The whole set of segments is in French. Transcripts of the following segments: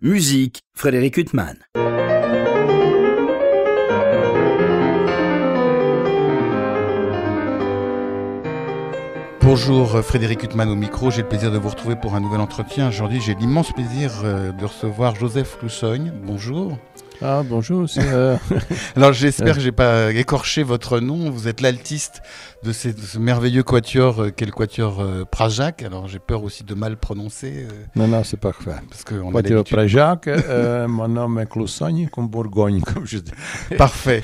Musique, Frédéric Huttman. Bonjour Frédéric Huttman au micro, j'ai le plaisir de vous retrouver pour un nouvel entretien. Aujourd'hui j'ai l'immense plaisir de recevoir Joseph Cloussogne. Bonjour. Ah bonjour. Alors j'espère que j'ai pas écorché votre nom. Vous êtes l'altiste de ce merveilleux quatuor qu'est le quatuor Pražák. Alors j'ai peur aussi de mal prononcer. Non, c'est parfait. Parce que on quatuor Pražák, mon nom est Cloussogne, comme Bourgogne, comme je dis. Parfait.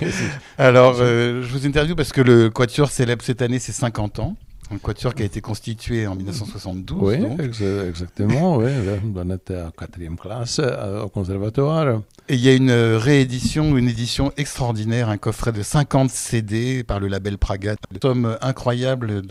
Alors je vous interviewe parce que le quatuor célèbre cette année ses 50 ans. Un quatuor qui a été constitué en 1972. Oui, donc. exactement. Oui. On était en 4e classe au conservatoire. Et il y a une réédition, une édition extraordinaire, un coffret de 50 CD par le label Praga. Une somme incroyable,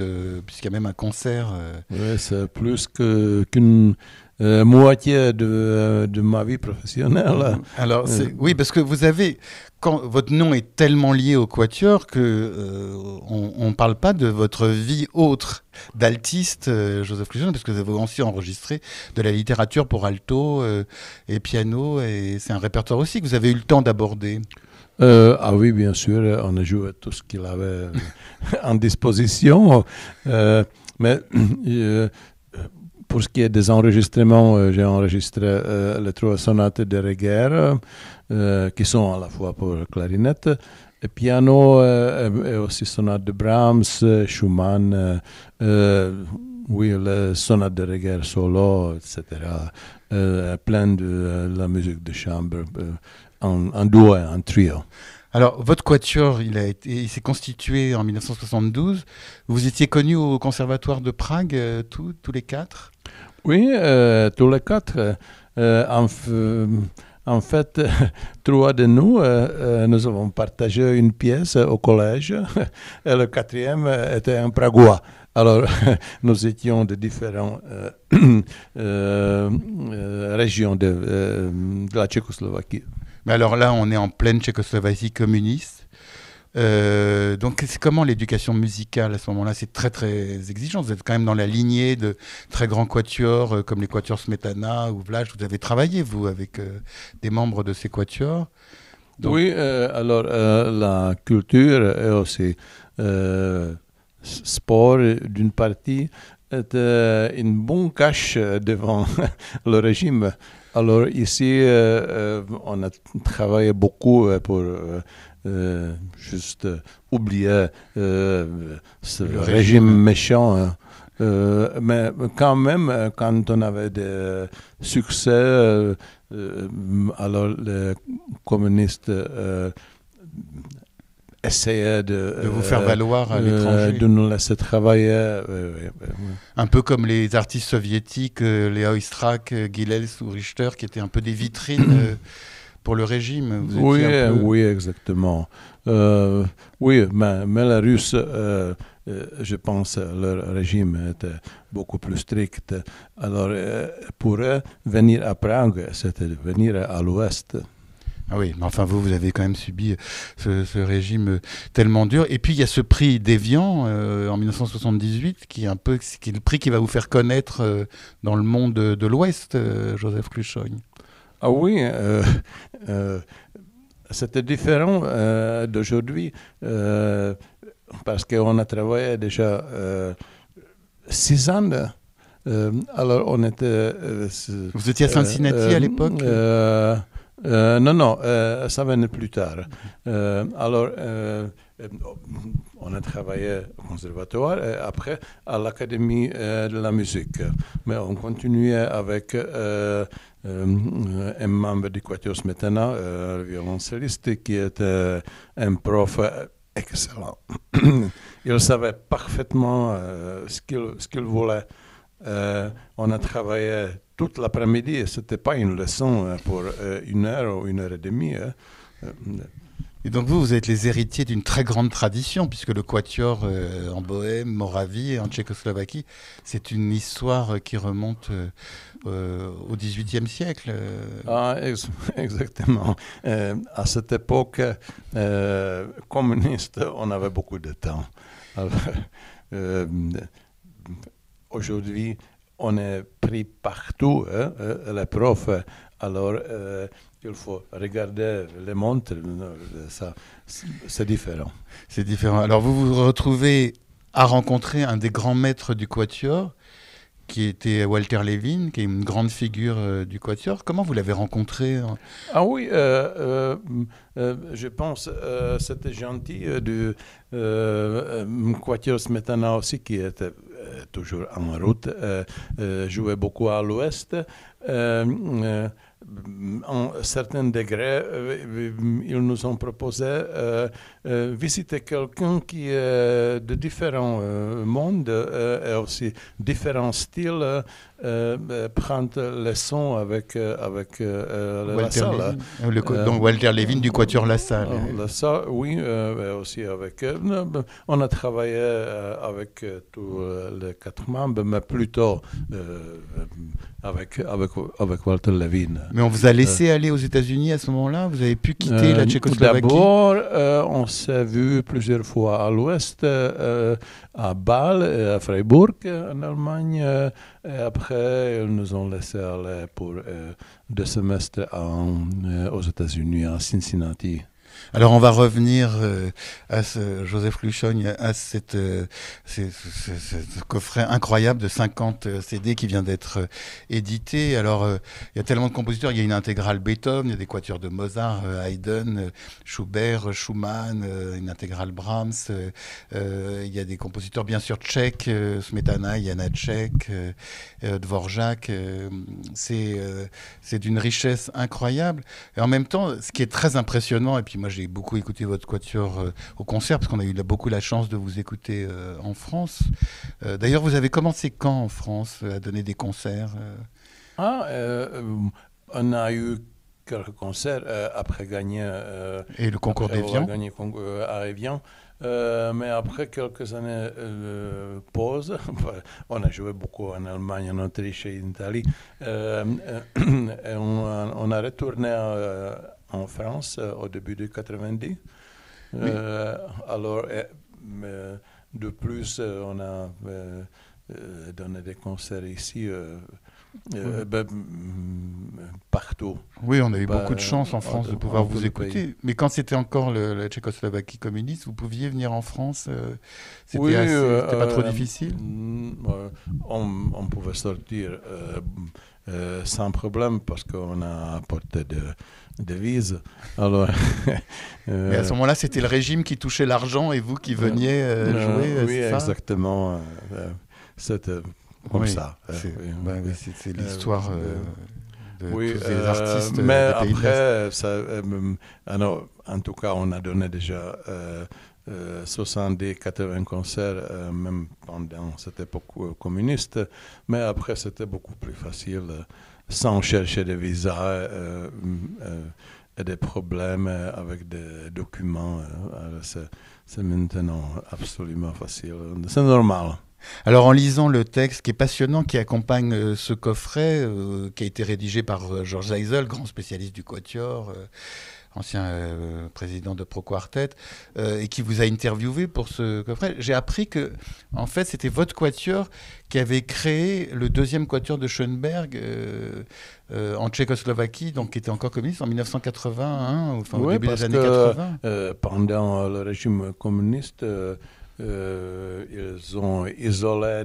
puisqu'il y a même un concert. Oui, c'est plus qu'une moitié de ma vie professionnelle. Alors, oui, parce que vous avez... votre nom est tellement lié au quatuor qu'on ne parle pas de votre vie autre d'altiste, Joseph Cloussogne, parce que vous avez aussi enregistré de la littérature pour alto et piano, et c'est un répertoire aussi que vous avez eu le temps d'aborder. Ah oui, bien sûr, on a joué tout ce qu'il avait en disposition, mais pour ce qui est des enregistrements, j'ai enregistré les 3 sonates de Reger, qui sont à la fois pour clarinette et piano, et aussi sonates de Brahms, Schumann, oui, les sonates de Reger solo, etc. Plein de la musique de chambre, en duo et en trio. Alors, votre quatuor, il s'est constitué en 1972. Vous étiez connus au Conservatoire de Prague, tous les 4 ? Oui, tous les 4. En fait, 3 de nous, nous avons partagé une pièce au collège, et le 4e était un Pragois. Alors, nous étions de différentes régions de la Tchécoslovaquie. Mais alors là, on est en pleine Tchécoslovaquie communiste. Donc, c'est comment l'éducation musicale à ce moment-là ? C'est très, très exigeant. Vous êtes quand même dans la lignée de très grands quatuors, comme les quatuors Smetana ou Vlach. Vous avez travaillé, vous, avec des membres de ces quatuors. Donc... Oui, alors la culture et aussi sport, d'une partie, est une bonne cache devant le régime. Alors ici, on a travaillé beaucoup pour juste oublier ce régime méchant. Mais quand même, quand on avait des succès, alors les communistes essayaient de vous faire valoir à l'étranger. De nous laisser travailler. Un peu comme les artistes soviétiques, les Oistrakh, Gilels ou Richter, qui étaient un peu des vitrines pour le régime. Oui, exactement. Oui, mais les Russes, je pense, leur régime était beaucoup plus strict. Alors, pour eux, venir à Prague, c'était venir à l'ouest. Ah oui, mais enfin vous avez quand même subi ce régime tellement dur. Et puis il y a ce prix d'Évian en 1978 qui est le prix qui va vous faire connaître dans le monde de l'Ouest, Joseph Cloussogne. Ah oui, c'était différent d'aujourd'hui parce qu'on a travaillé déjà 6 ans. Alors on était. Vous étiez à Cincinnati à l'époque? Non, ça venait plus tard. Alors, on a travaillé au conservatoire et après à l'Académie de la musique. Mais on continuait avec un membre du Quatuor Smetana, le violoncelliste, qui était un prof excellent. Il savait parfaitement ce qu'il voulait. On a travaillé toute l'après-midi et ce n'était pas une leçon pour 1 heure ou 1 heure et demie. Et donc vous êtes les héritiers d'une très grande tradition, puisque le quatuor en Bohème, Moravie et en Tchécoslovaquie, c'est une histoire qui remonte au XVIIIe siècle. Ah, exactement. À cette époque communiste, on avait beaucoup de temps. Alors, aujourd'hui, on est pris partout. Les profs Alors, il faut regarder les montres, ça, c'est différent. C'est différent. Alors vous vous retrouvez à rencontrer un des grands maîtres du quatuor, qui était Walter Levin, qui est une grande figure du quatuor. Comment vous l'avez rencontré? Ah oui, je pense c'était gentil du Quatuor Smetana aussi, qui était toujours en route, jouait beaucoup à l'ouest. En certains degrés, ils nous ont proposé visiter quelqu'un qui est de différents mondes et aussi différents styles, prendre les sons avec La Salle. Donc Walter Levin du quatuor La Salle. La Salle, oui, aussi avec... on a travaillé avec tous les 4 membres, mais plutôt avec Walter Levin. Mais on vous a laissé aller aux États-Unis à ce moment-là? Vous avez pu quitter la Tchécoslovaquie? D'abord, on s'est vu plusieurs fois à l'ouest, à Bâle et à Freiburg, en Allemagne. Et après, ils nous ont laissé aller pour 2 semestres aux États-Unis, à Cincinnati. Alors on va revenir à Joseph Luchogne, à ce coffret incroyable de 50 CD qui vient d'être édité. Alors il y a tellement de compositeurs, il y a une intégrale Beethoven, il y a des quatuors de Mozart, Haydn, Schubert, Schumann, une intégrale Brahms, il y a des compositeurs bien sûr tchèques, Smetana, Janacek, Dvorak, c'est d'une richesse incroyable. Et en même temps, ce qui est très impressionnant, et puis moi j'ai beaucoup écouté votre quatuor au concert, parce qu'on a eu beaucoup la chance de vous écouter en France. D'ailleurs, vous avez commencé quand en France à donner des concerts? On a eu quelques concerts après gagner... et le concours d'Évian à Évian. Mais après quelques années de pause, on a joué beaucoup en Allemagne, en Autriche et en Italie, et on a retourné en France au début de 90. Oui. Alors, de plus, on a donné des concerts ici, partout. Oui, on a eu beaucoup de chance en France de pouvoir vous écouter. Mais quand c'était encore la Tchécoslovaquie communiste, vous pouviez venir en France? C'était pas trop difficile? On pouvait sortir sans problème parce qu'on a apporté des vises. Alors, mais à ce moment-là, c'était le régime qui touchait l'argent et vous qui veniez jouer? Oui, ça exactement. C'était comme ça. C'est l'histoire de tous les artistes. Mais après, alors, en tout cas, on a donné déjà 70-80 concerts, même pendant cette époque communiste. Mais après, c'était beaucoup plus facile, sans chercher des visas et des problèmes avec des documents. C'est maintenant absolument facile. C'est normal. Alors en lisant le texte qui est passionnant, qui accompagne ce coffret, qui a été rédigé par Georges Zeisel, grand spécialiste du quatuor, ancien président de Pro Quartet, et qui vous a interviewé pour ce coffret, j'ai appris que en fait c'était votre quatuor qui avait créé le deuxième quatuor de Schoenberg en Tchécoslovaquie, donc qui était encore communiste en 1981, enfin au début des années 80. Pendant le régime communiste, ils ont isolé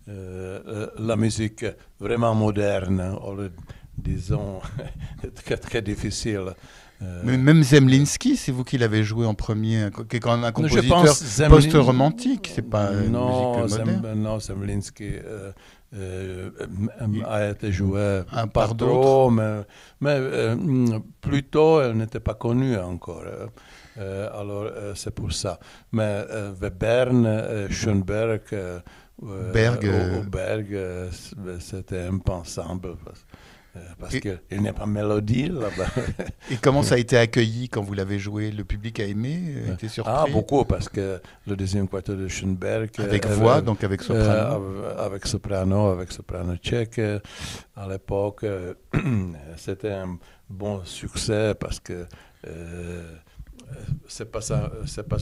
la musique vraiment moderne, disons, très très difficile. Mais même Zemlinsky, c'est vous qui l'avez joué en premier, qui est quand même un compositeur post-romantique, c'est pas une musique moderne. Non, Zemlinsky a été joué par d'autres, mais plutôt elle n'était pas connue encore. Alors c'est pour ça. Mais Webern, Schoenberg, Berg, c'était impensable. Parce qu'il n'y a pas de mélodie là-bas. Et comment ça a été accueilli quand vous l'avez joué? Le public a aimé, était surpris? Ah, beaucoup, parce que le deuxième quatuor de Schoenberg... Avec voix, donc avec soprano? Avec soprano tchèque. À l'époque, c'était un bon succès parce que c'est pas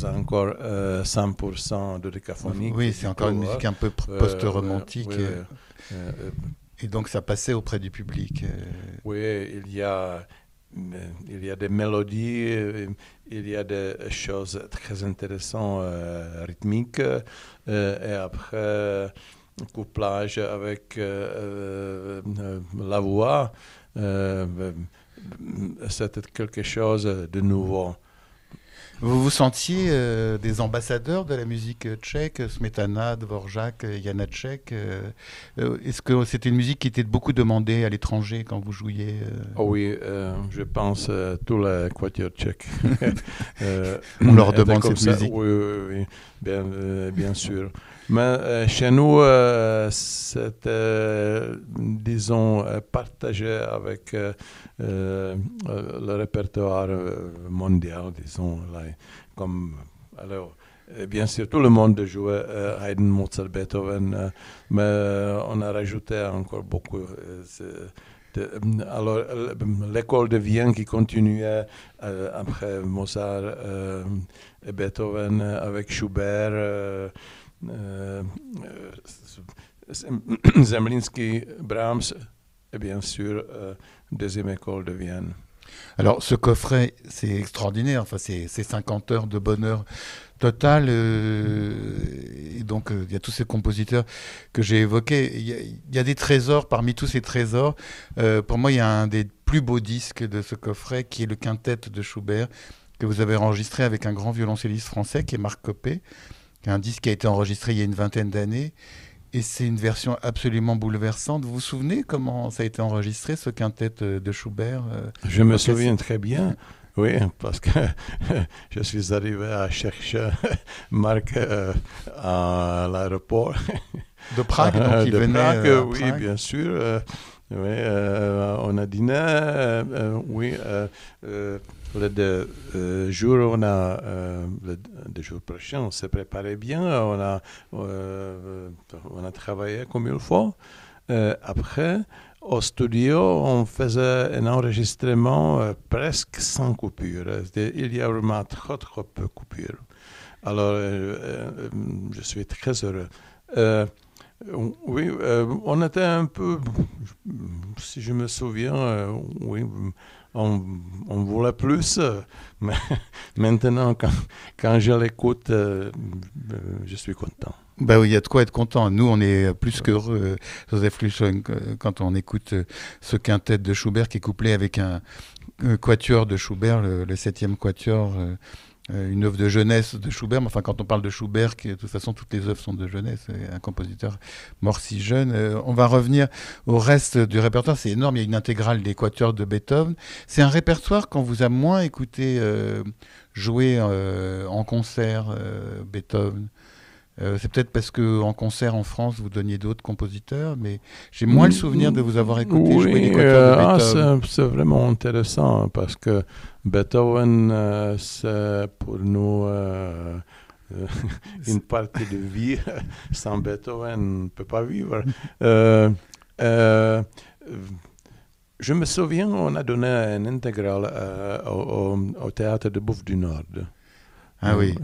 encore 100% de décaphonie. Oui, c'est encore une musique un peu post-romantique. Et donc ça passait auprès du public. Oui, il y a des mélodies, il y a des choses très intéressantes, rythmiques, et après, couplage avec la voix, c'était quelque chose de nouveau. Vous vous sentiez des ambassadeurs de la musique tchèque, Smetana, Dvorak, Janáček. Est-ce que c'était une musique qui était beaucoup demandée à l'étranger quand vous jouiez Oh oui, je pense tous les quatuors tchèques. On leur demande cette musique. Oui, oui, oui, bien sûr. Mais chez nous, c'était, disons, partagé avec le répertoire mondial, disons. Là, comme, alors, bien sûr, tout le monde jouait Haydn, Mozart, Beethoven, mais on a rajouté encore beaucoup. Alors, l'école de Vienne qui continuait après Mozart et Beethoven avec Schubert, Zemlinsky, Brahms et bien sûr deuxième école de Vienne. Alors ce coffret, c'est extraordinaire, enfin, c'est 50 heures de bonheur total, et donc il y a tous ces compositeurs que j'ai évoqués. Il y a des trésors parmi tous ces trésors. Pour moi, il y a un des plus beaux disques de ce coffret qui est le quintet de Schubert, que vous avez enregistré avec un grand violoncelliste français qui est Marc Coppée. Un disque qui a été enregistré il y a une vingtaine d'années, et c'est une version absolument bouleversante. Vous vous souvenez comment ça a été enregistré, ce quintet de Schubert? Je me souviens très bien, oui, parce que je suis arrivé à chercher Marc à l'aéroport. De Prague, donc il de venait Prague, à oui, Prague. bien sûr. Oui, on a dîné, oui. Le deux jours, le 2 jours prochains, on s'est préparé bien, on a travaillé comme il faut. Après, au studio, on faisait un enregistrement presque sans coupure. Il y a vraiment trop peu de coupures. Alors, je suis très heureux. Oui, on était un peu, si je me souviens, oui, on voulait plus, mais maintenant, quand je l'écoute, je suis content. Bah oui, il y a de quoi être content. Nous, on est plus qu'heureux, Joseph Luchon, quand on écoute ce quintet de Schubert qui est couplé avec un quatuor de Schubert, le 7e quatuor, une œuvre de jeunesse de Schubert. Mais enfin, quand on parle de Schubert, de toute façon, toutes les œuvres sont de jeunesse. Un compositeur mort si jeune. On va revenir au reste du répertoire. C'est énorme. Il y a une intégrale des quatuors de Beethoven. C'est un répertoire qu'on vous a moins écouté jouer en concert, Beethoven. C'est peut-être parce qu'en concert en France, vous donniez d'autres compositeurs, mais j'ai moins le souvenir de vous avoir écouté jouer les quatuors de Beethoven. C'est vraiment intéressant parce que Beethoven, c'est pour nous une partie de vie. Sans Beethoven, on ne peut pas vivre. Je me souviens, on a donné un intégral au théâtre de Bouffe du Nord. Ah oui.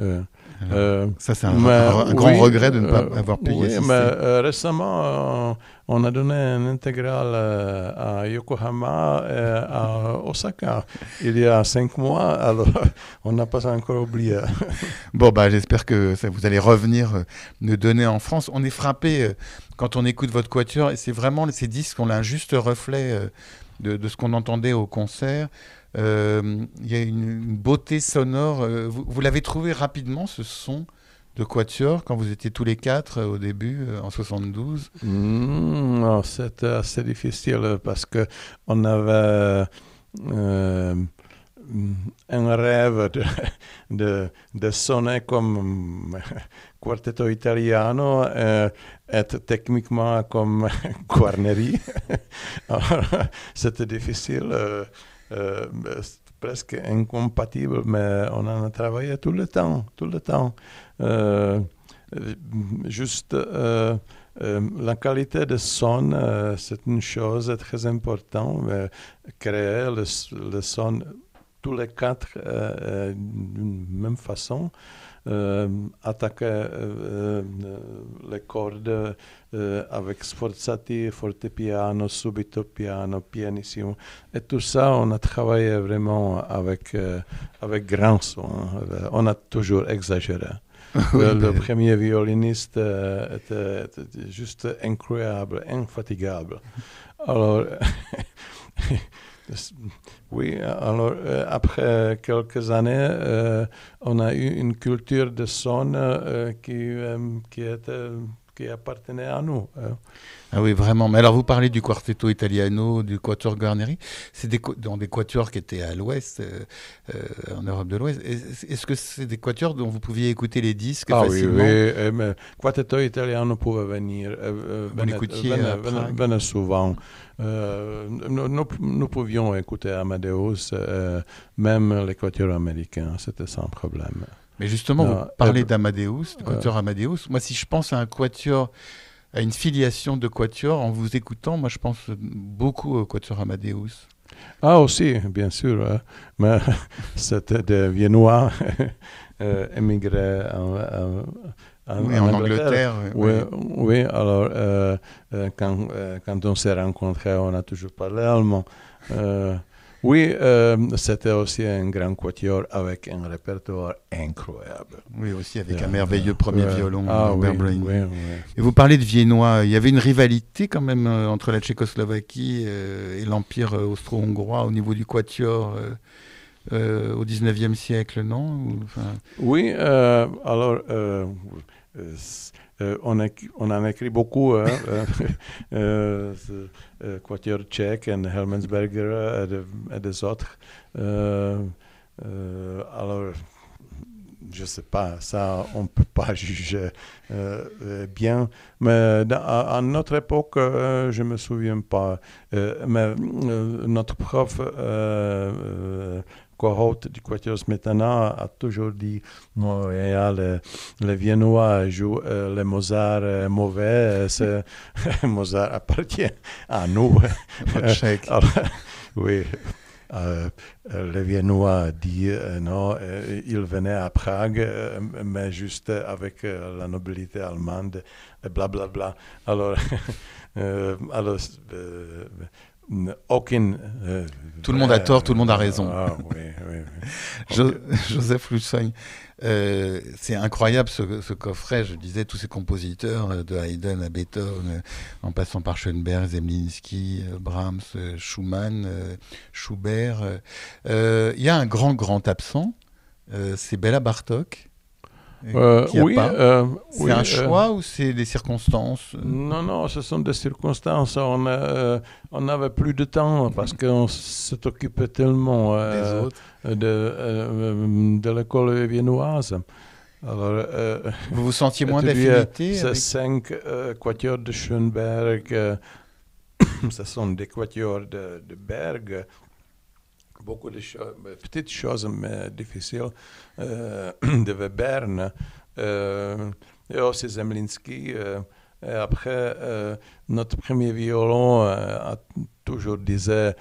Ça, c'est un grand regret de ne pas avoir pu y assister. Mais récemment, on a donné un intégral à Yokohama et à Osaka il y a 5 mois, alors on n'a pas encore oublié. Bon, j'espère que vous allez revenir nous donner en France. On est frappé quand on écoute votre quatuor, et c'est vraiment ces disques, on a un juste reflet de ce qu'on entendait au concert. Il y a une beauté sonore. Vous l'avez trouvé rapidement, ce son de quatuor, quand vous étiez tous les 4 au début, en 72? Non, c'était assez difficile parce qu'on avait un rêve de sonner comme Quartetto Italiano, être techniquement comme Guarneri. Alors, c'était difficile. Presque incompatible, mais on en a travaillé tout le temps. Juste la qualité de son, c'est une chose très importante. Créer le son tous les quatre d'une même façon. Attaquer les cordes avec sforzati, fortepiano, subito piano, pianissimo. Et tout ça, on a travaillé vraiment avec grand son. On a toujours exagéré. Le premier violoniste était juste incroyable, infatigable. Alors, oui, alors après quelques années, on a eu une culture de son qui appartenait à nous. Ah oui, vraiment. Mais alors, vous parlez du Quartetto Italiano, du Quatuor Guarneri. C'est dans des quatuors qui étaient à l'ouest, en Europe de l'Ouest. Est-ce que c'est des quatuors dont vous pouviez écouter les disques facilement? Oui, mais Quartetto Italiano pouvait venir. Vous l'écoutiez à Prague? Venait souvent. Nous pouvions écouter Amadeus, même les quatuors américains, c'était sans problème. Mais justement, vous parlez d'Amadeus, du quatuor Amadeus. Moi, si je pense à un quatuor, à une filiation de quatuor, en vous écoutant, moi, je pense beaucoup au quatuor Amadeus. Ah, aussi, bien sûr. Mais c'était des Viennois émigrés en Angleterre. Oui, alors, quand on s'est rencontrés, on a toujours parlé allemand. Oui, c'était aussi un grand quatuor avec un répertoire incroyable. Oui, aussi avec un merveilleux premier violon, Oui. Et vous parlez de Viennois. Il y avait une rivalité quand même entre la Tchécoslovaquie et l'Empire austro-hongrois au niveau du quatuor au XIXe siècle, non? Oui, alors... on en écrit beaucoup, Quatuor tchèque et Helmensberger et des autres. Alors, je ne sais pas, ça, on ne peut pas juger bien. Mais à notre époque, je ne me souviens pas. Mais notre prof... Kohout du Quatuor Smetana a toujours dit les Viennois jouent les Mozart mauvais, Mozart appartient à nous. Alors, oui, les Viennois disent non, ils venaient à Prague, mais juste avec la nobilité allemande, et blablabla. Alors, tout le monde a tort, tout le monde a raison. Oui. Joseph Lussogne, c'est incroyable ce coffret. Je disais, tous ces compositeurs, de Haydn à Beethoven, en passant par Schoenberg, Zemlinsky, Brahms, Schumann, Schubert. Il y a un grand absent, c'est Béla Bartók. Oui, c'est un choix ou c'est des circonstances? Non, ce sont des circonstances. On n'avait plus de temps parce qu'on s'est occupé tellement de l'école viennoise. Alors, vous vous sentiez moins d'affinité ces 5 quatuors de Schoenberg, ce sont des quatuors de Berg. Beaucoup de petites choses, mais difficiles, de Webern, et aussi Zemlinsky. Et après, notre premier violon a toujours disait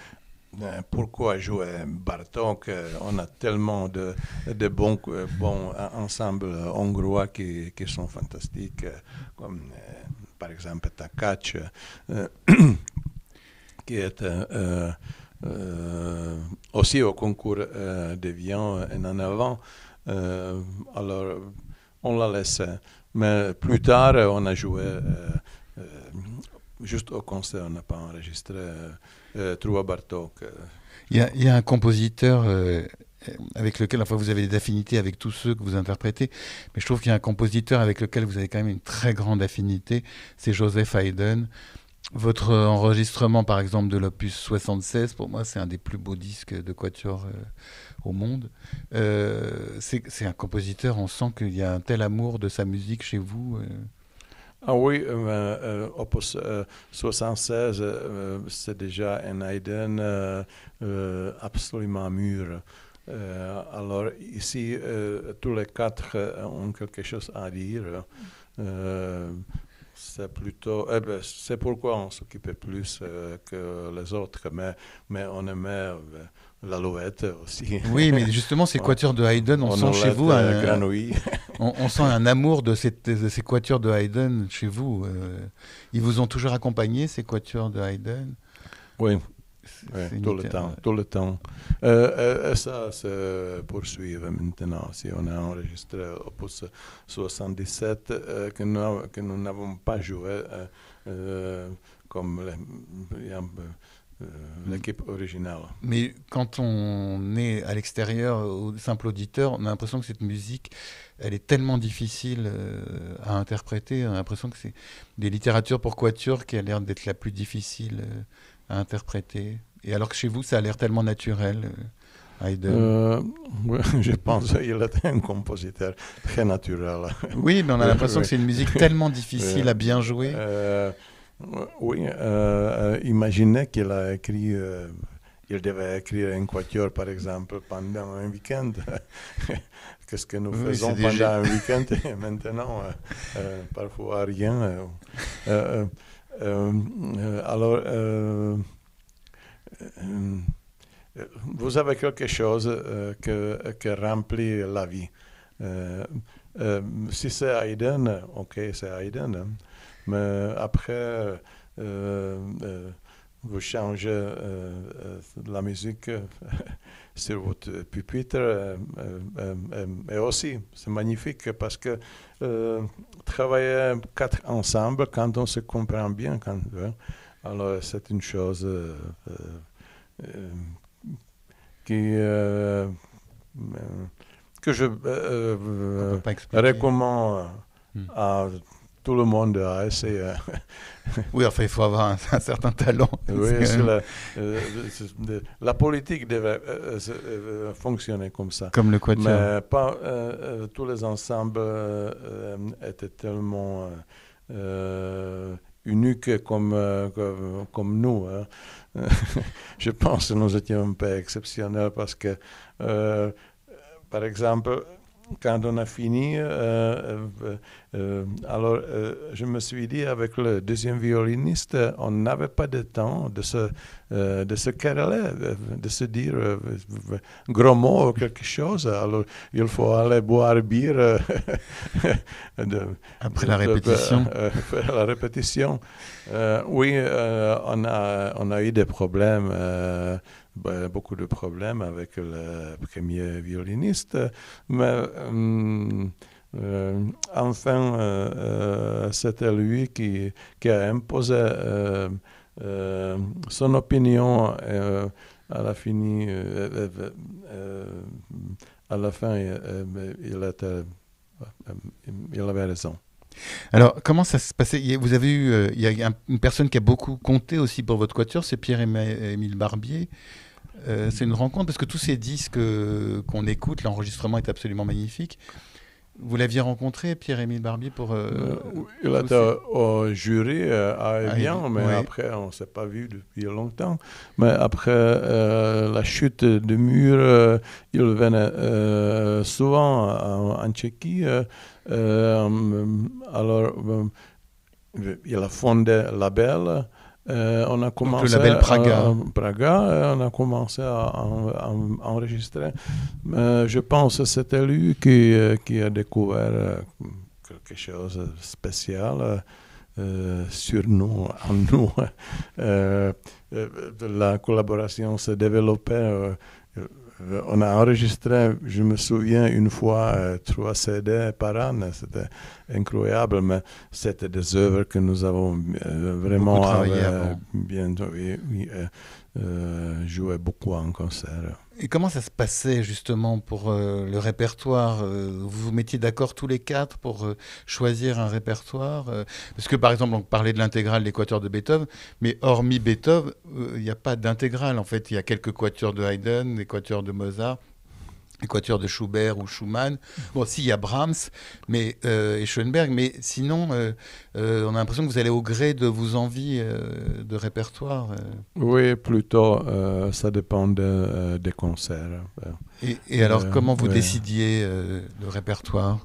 pourquoi jouer Bartók? On a tellement de bons ensembles hongrois qui sont fantastiques, comme par exemple Takács, qui est... aussi au concours de Vienne et en avant. Alors, on l'a laissé. Mais plus tard, on a joué juste au concert, on n'a pas enregistré Trouba Bartók. Il y a un compositeur avec lequel, enfin, vous avez des affinités avec tous ceux que vous interprétez, mais je trouve qu'il y a un compositeur avec lequel vous avez quand même une très grande affinité, c'est Joseph Haydn. Votre enregistrement, par exemple, de l'opus 76, pour moi, c'est un des plus beaux disques de quatuor au monde. C'est un compositeur, on sent qu'il y a un tel amour de sa musique chez vous. Ah oui, opus 76, c'est déjà un Haydn absolument mûr. Alors ici, tous les 4 ont quelque chose à dire. c'est plutôt, c'est pourquoi on s'occupait plus que les autres, mais on aimait l'alouette aussi. Oui, mais justement, ces quatuors de Haydn, on sent chez vous Granouille. on sent un amour de ces quatuors de Haydn chez vous. Ils vous ont toujours accompagné, ces quatuors de Haydn? Oui, tout le temps. Ça se poursuit maintenant. Si on a enregistré Opus 77 que nous n'avons pas joué comme l'équipe originale. Mais quand on est à l'extérieur, au simple auditeur, on a l'impression que cette musique, elle est tellement difficile à interpréter. On a l'impression que c'est des littératures pour quatuor qui a l'air d'être la plus difficile à interpréter. Et alors que chez vous, ça a l'air tellement naturel, Haydn. Oui, je pense qu'il était un compositeur très naturel. Oui, mais on a l'impression que c'est une musique tellement difficile à bien jouer. Oui, imaginez qu'il a écrit, il devait écrire un quatuor, par exemple, pendant un week-end. Qu'est-ce que nous faisons pendant un week-end et maintenant, parfois rien. Alors, vous avez quelque chose qui remplit la vie. Si c'est Haydn, ok, c'est Haydn. Hein. Mais après, vous changez la musique sur votre pupitre. Et aussi, c'est magnifique parce que travailler quatre ensemble, quand on se comprend bien, alors c'est une chose que je recommande à tout le monde à essayer. Oui, enfin, il faut avoir un certain talent. Oui, la politique devait fonctionner comme ça. Comme le quatuor. Mais pas tous les ensembles étaient tellement uniques comme nous. Hein. Je pense que nous étions un peu exceptionnels parce que, par exemple, quand on a fini, alors je me suis dit avec le deuxième violoniste, on n'avait pas de temps de se quereller, de se dire gros mots ou quelque chose. Alors il faut aller boire bière après la répétition. La répétition. Oui, on a eu des problèmes. Beaucoup de problèmes avec le premier violoniste, mais enfin, c'était lui qui a imposé son opinion à la fin, il avait raison. Alors, comment ça se passait? Vous avez eu, il y a une personne qui a beaucoup compté aussi pour votre quatuor, c'est Pierre-Émile Barbier. C'est une rencontre parce que tous ces disques qu'on écoute, l'enregistrement est absolument magnifique. Vous l'aviez rencontré, Pierre-Émile Barbier, pour... il était au jury à Evian, mais après, on ne s'est pas vu depuis longtemps. Mais après la chute du mur, il venait souvent en Tchéquie. Alors, il a fondé Label. On a commencé donc le label Praga. On a commencé à enregistrer. Je pense que c'était lui qui a découvert quelque chose de spécial sur nous, en nous. La collaboration s'est développée. On a enregistré, je me souviens, une fois 3 CD par an. C'était incroyable, mais c'était des œuvres que nous avons vraiment bien joué beaucoup en concert. Et comment ça se passait justement pour le répertoire? Vous vous mettiez d'accord tous les 4 pour choisir un répertoire? Parce que par exemple, on parlait de l'intégrale des quatuors de Beethoven, mais hormis Beethoven, il n'y a pas d'intégrale. En fait, il y a quelques quatuors de Haydn, des quatuors de Mozart, les quatuors de Schubert ou Schumann. Bon, si, il y a Brahms et Schoenberg, mais sinon, on a l'impression que vous allez au gré de vos envies de répertoire. Oui, plutôt, ça dépend des concerts. Et alors, comment vous décidiez le répertoire?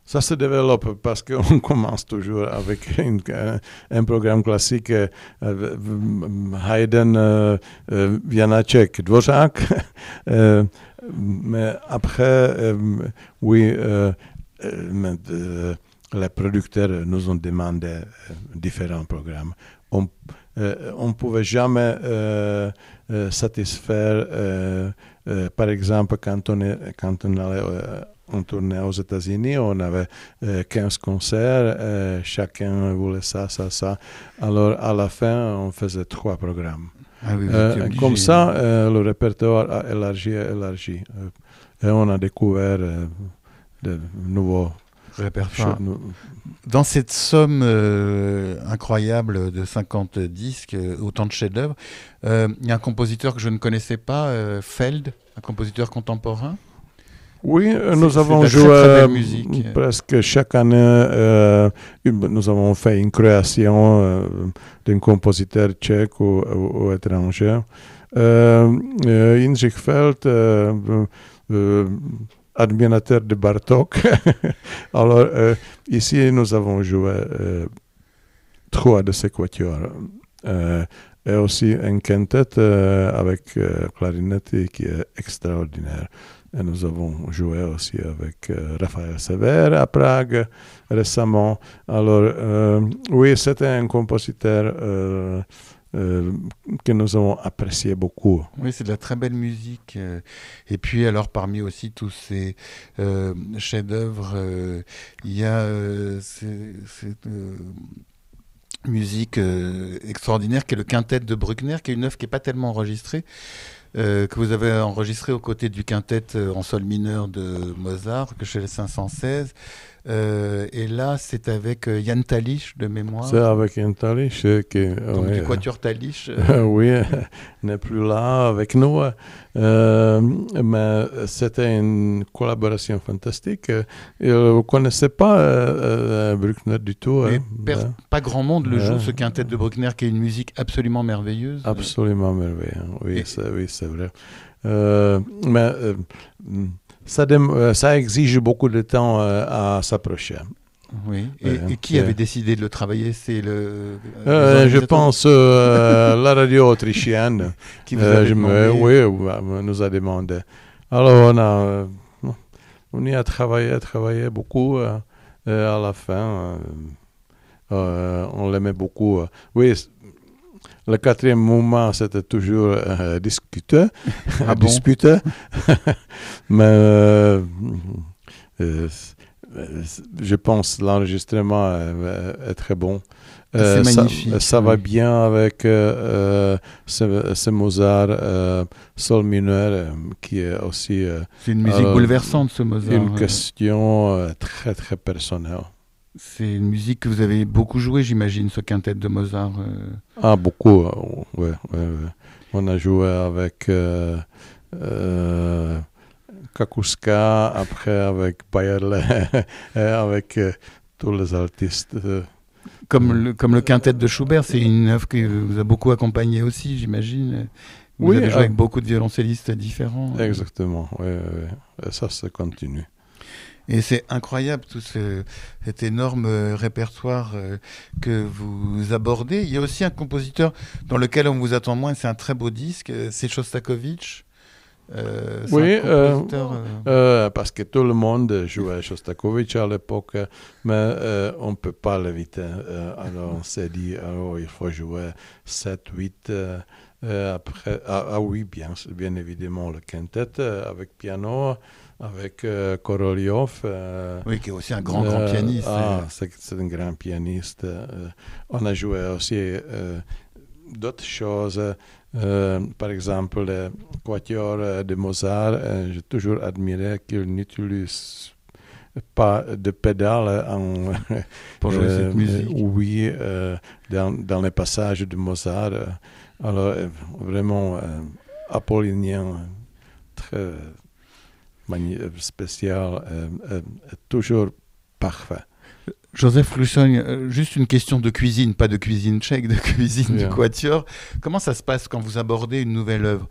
Ça se développe parce qu'on commence toujours avec un programme classique, Haydn, Janáček, Dvořák. Mais après, oui, les producteurs nous ont demandé différents programmes. On ne pouvait jamais satisfaire, par exemple, quand on allait on tournait aux États-Unis, on avait 15 concerts, chacun voulait ça. Alors, à la fin, on faisait 3 programmes. Ah oui, comme ça, le répertoire a élargi. Et on a découvert de nouveaux répertoires. Dans cette somme incroyable de 50 disques, autant de chefs-d'œuvre, il y a un compositeur que je ne connaissais pas, Feld, un compositeur contemporain. Oui, nous avons joué presque chaque année. Nous avons fait une création d'un compositeur tchèque ou étranger. Jindřich Feld, admirateur de Bartók. Alors, ici, nous avons joué 3 de ces quatuors. Et aussi un quintet avec clarinette qui est extraordinaire. Et nous avons joué aussi avec Raphaël Sever à Prague récemment. Alors, oui, c'était un compositeur que nous avons apprécié beaucoup. Oui, c'est de la très belle musique. Et puis, alors, parmi aussi tous ces chefs-d'œuvre, il y a cette musique extraordinaire qui est le quintet de Bruckner, qui est une œuvre qui n'est pas tellement enregistrée. Que vous avez enregistré aux côtés du quintet en sol mineur de Mozart, que chez les 516. Et là, c'est avec Jan Tališ de mémoire. C'est avec Jan Tališ. Donc du quatuor Tališ. Oui, n'est plus là avec nous. Mais c'était une collaboration fantastique. Je ne connaissais pas Bruckner du tout. Pas grand monde le joue, ce quintet de Bruckner, qui est une musique absolument merveilleuse. Absolument merveilleuse, oui, c'est vrai. Mais ça exige beaucoup de temps à s'approcher. Oui. Et qui avait décidé de le travailler? C'est je pense la radio autrichienne qui vous a demandé. Oui, nous a demandé. Alors on y a travaillé beaucoup. Et à la fin, on l'aimait beaucoup. Oui. Le 4e mouvement, c'était toujours disputé. Mais je pense que l'enregistrement est très bon. C'est magnifique. Ça va bien avec ce Mozart sol mineur qui est aussi... c'est une musique bouleversante, ce Mozart. Une question très, très personnelle. C'est une musique que vous avez beaucoup jouée, j'imagine, ce quintet de Mozart. Ah, beaucoup, ouais. On a joué avec Kakuska, après avec Bayerle, avec tous les artistes. Comme le quintet de Schubert, c'est une œuvre qui vous a beaucoup accompagné aussi, j'imagine. Vous avez joué avec beaucoup de violoncellistes différents. Exactement, oui. Et ça continue. Et c'est incroyable tout cet énorme répertoire que vous abordez. Il y a aussi un compositeur dans lequel on vous attend moins, c'est un très beau disque, c'est Shostakovich. Oui, parce que tout le monde jouait Shostakovich à l'époque, mais on ne peut pas l'éviter. Alors on s'est dit, il faut jouer 7, 8. Après, oui, bien évidemment, le quintet avec piano. Avec Korolyov. Oui, qui est aussi un grand pianiste. C'est un grand pianiste. On a joué aussi d'autres choses. Par exemple, le quatuor de Mozart. J'ai toujours admiré qu'il n'utilise pas de pédale pour jouer cette musique. Oui, dans les passages de Mozart. Alors, vraiment apollinien, très... spécial, toujours parfait. Joseph Hlusoň, juste une question de cuisine, pas de cuisine tchèque, de cuisine du quatuor. Comment ça se passe quand vous abordez une nouvelle œuvre?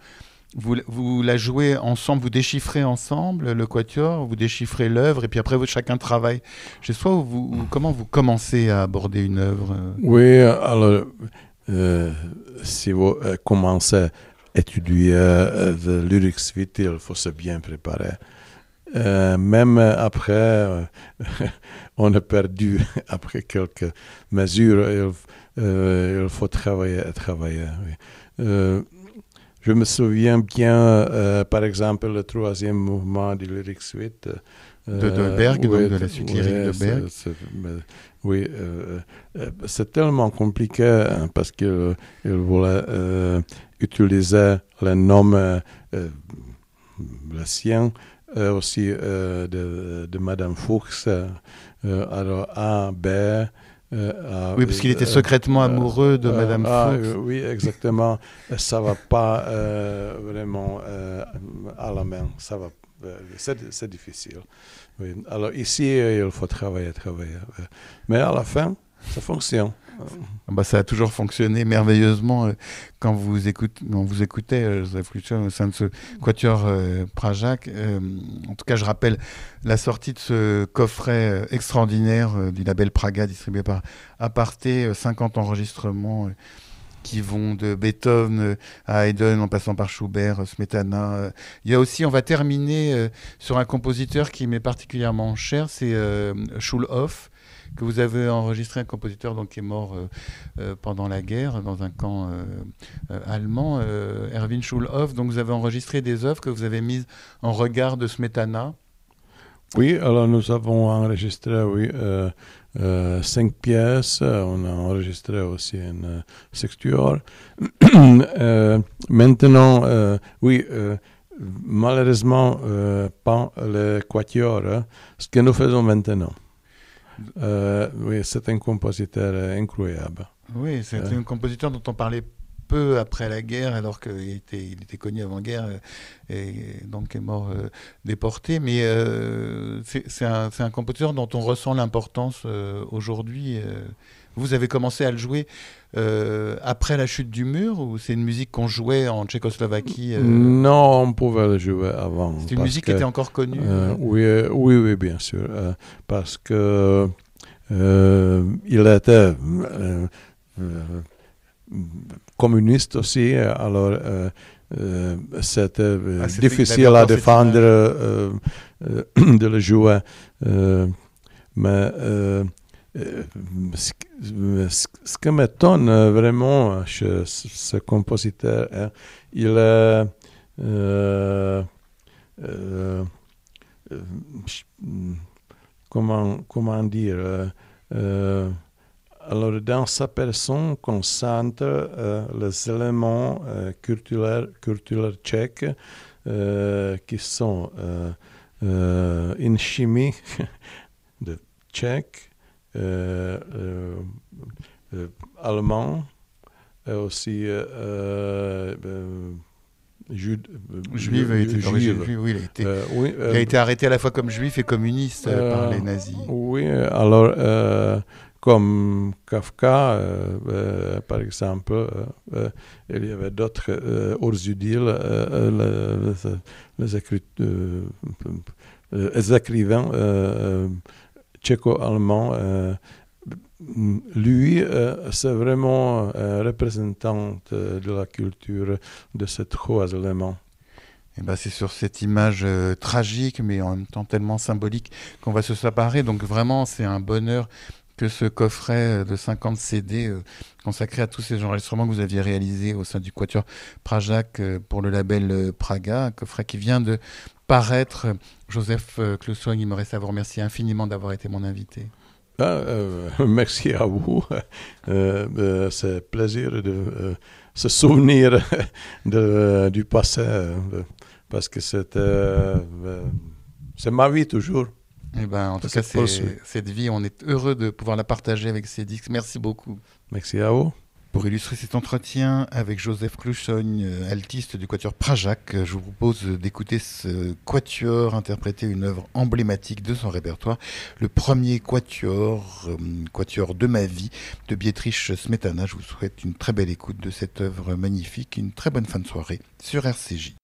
vous la jouez ensemble, vous déchiffrez ensemble le quatuor, vous déchiffrez l'œuvre, et puis après chacun travaille chez soi, ou comment vous commencez à aborder une œuvre? Oui, alors, si vous commencez à étudier le lyric suite, il faut se bien préparer. Même après, on a perdu après quelques mesures, il faut travailler. Oui. Je me souviens bien, par exemple, le troisième mouvement du lyric suite. De Berg, oui, donc de la suite lyrique de Berg. Oui, c'est tellement compliqué hein, parce qu'il voulait utiliser les noms, le sien, aussi de Madame Fuchs, alors A, B. Oui, parce qu'il était secrètement amoureux de Madame Fuchs. Oui, exactement. Ça va pas vraiment à la main. Ça va, c'est difficile. Oui. Alors ici, il faut travailler. Mais à la fin, ça fonctionne. Ça a toujours fonctionné merveilleusement quand vous écoutez Joseph Kluson au sein de ce quatuor Prajac. En tout cas, je rappelle la sortie de ce coffret extraordinaire du label Praga, distribué par Aparté, 50 enregistrements qui vont de Beethoven à Haydn en passant par Schubert, Smetana. Il y a aussi, on va terminer sur un compositeur qui m'est particulièrement cher, c'est Schulhoff, que vous avez enregistré, un compositeur donc, qui est mort pendant la guerre dans un camp allemand, Erwin Schulhoff. Donc vous avez enregistré des œuvres que vous avez mises en regard de Smetana. Oui, alors nous avons enregistré 5 pièces, on a enregistré aussi une sextuor. Maintenant, malheureusement, pas le quatuor, ce que nous faisons maintenant. Oui, c'est un compositeur incroyable. Oui, c'est un compositeur dont on parlait peu après la guerre, alors qu'il était connu avant-guerre et donc est mort déporté. Mais c'est un compositeur dont on ressent l'importance aujourd'hui. Vous avez commencé à le jouer après la chute du mur, ou c'est une musique qu'on jouait en Tchécoslovaquie Non, on pouvait le jouer avant. C'est une musique qui était encore connue oui, bien sûr. Parce que il était communiste aussi, alors c'était difficile à défendre de le jouer. Mais ce qui m'étonne vraiment chez ce compositeur, il est comment dire, alors dans sa personne concentre les éléments culturels tchèques qui sont une chimie de tchèque, allemand, et aussi juif. Il a été arrêté à la fois comme juif et communiste par les nazis. Oui, alors comme Kafka, par exemple, il y avait d'autres Orzudyl, les écrivains tchéco-allemands. Lui, c'est vraiment représentant de la culture de ces trois éléments. Et c'est sur cette image tragique, mais en même temps tellement symbolique, qu'on va se séparer. Donc vraiment, c'est un bonheur que ce coffret de 50 CD consacré à tous ces enregistrements que vous aviez réalisés au sein du quatuor Prajac pour le label Praga, un coffret qui vient de paraître. Joseph Kluson, il me reste à vous remercier infiniment d'avoir été mon invité. Merci à vous. C'est un plaisir de se souvenir du passé, parce que c'est ma vie toujours. En tout cas, cette vie, on est heureux de pouvoir la partager avec ces disques. Merci beaucoup. Merci à vous. Pour illustrer cet entretien avec Joseph Klusoń, altiste du quatuor Pražák, je vous propose d'écouter ce quatuor interpréter une œuvre emblématique de son répertoire, le premier quatuor de ma vie de Beatrice Smetana. Je vous souhaite une très belle écoute de cette œuvre magnifique, une très bonne fin de soirée sur RCJ.